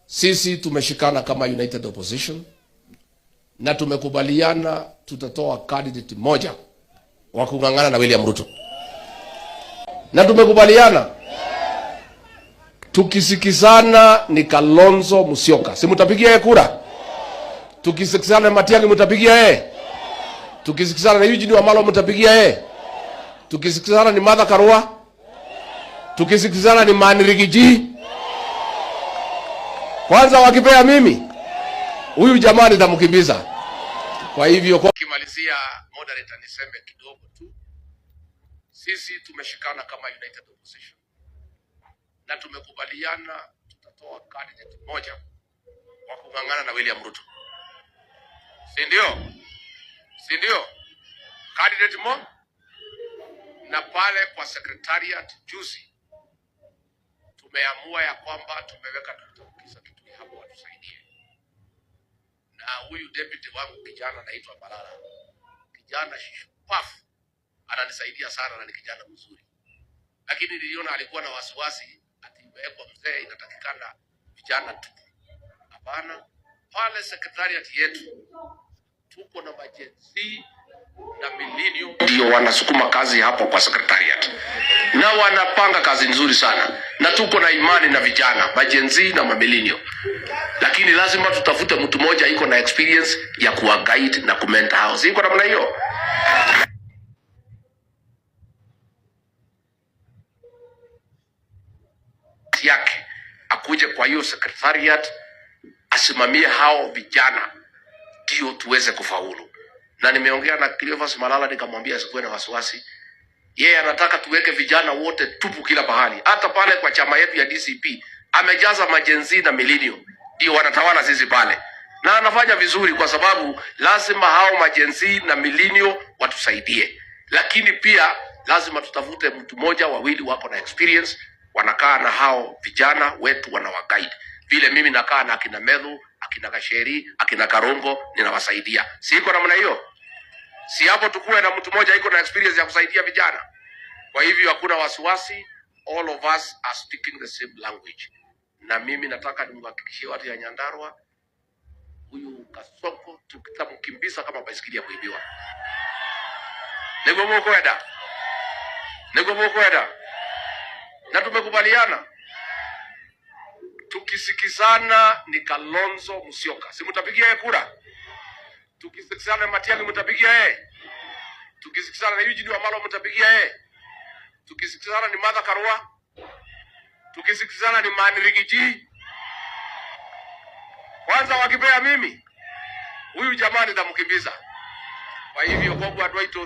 Sisi tumeshikana kama United Opposition na tumekubaliana tutatoa candidate moja wa kung'ang'ana na William Ruto. Na tumekubaliana tukisikizana ni Kalonzo Musyoka. Si mtapigia yeye kura? Tukisikizana na Matiang'i mtapigia yeye? Tukisikizana na Eugene Wamalwa mtapigia yeye? Tukisikizana ni Martha Karua? Tukisikizana ni Mani Rigiji? Kwanza wakipea mimi huyu jamaa nitamkimbiza. Kwa hivyo kwa kimalizia, moderator, niseme kidogo tu. Sisi tumeshikana kama United Opposition na tumekubaliana tutatoa candidate moja wa kung'ang'ana na William Ruto. Si ndio? Si ndio? Candidate moja. Na pale kwa secretariat juzi tumeamua ya kwamba tumeweka tutakiza kitu hapo watusaidie. Na huyu deputy wangu kijana anaitwa Balala. Kijana shupafu, ananisaidia sana na ni kijana mzuri. Lakini niliona alikuwa na wasiwasi ati imewekwa mzee inatakikana vijana tu. Hapana, pale secretariat yetu tuko na majenzi na millennium ndio wanasukuma kazi hapo kwa secretariat. Na wanapanga kazi nzuri sana. Na tuko na imani na vijana, majenzi na mamillennium. Lakini lazima tutafute mtu mmoja iko na experience ya kuwa guide na kumenta house. Iko namna hiyo. Yake akuje kwa hiyo secretariat asimamie hao vijana ndio tuweze kufaulu. Na nimeongea na Cleophas Malala nikamwambia asikuwe na wasiwasi. Yeye anataka tuweke vijana wote tupu kila pahali. Hata pale kwa chama yetu ya DCP amejaza majenzi na millennium ndio wanatawala sisi pale. Na anafanya vizuri kwa sababu lazima hao majenzi na millennium watusaidie. Lakini pia lazima tutafute mtu mmoja wawili wako na experience wanakaa na hao vijana wetu wanawaguide. Vile mimi nakaa na akina Medhu, akina Kasheri, akina Karongo ninawasaidia. Si iko namna hiyo? Si hapo tukue na mtu mmoja iko na experience ya kusaidia vijana. Kwa hivyo hakuna wasiwasi, all of us are speaking the same language. Na mimi nataka nimhakikishie watu ya Nyandarua huyu Kasongo tukitamkimbiza kama baisikeli ya kuibiwa. Nego mokwenda. Na tumekubaliana tukisikizana ni Kalonzo Musyoka. Si mtapigia yeye kura? Tukisikizana na Matiang'i mtapigia yeye? Tukisikizana na Eugene Wamalwa mtapigia yeye? Tukisikizana ni Martha Karua? Tukisikizana ni Mani Rigiji? Kwanza wakipea mimi huyu jamaa nitamkimbiza. Kwa hivyo kwa watu wetu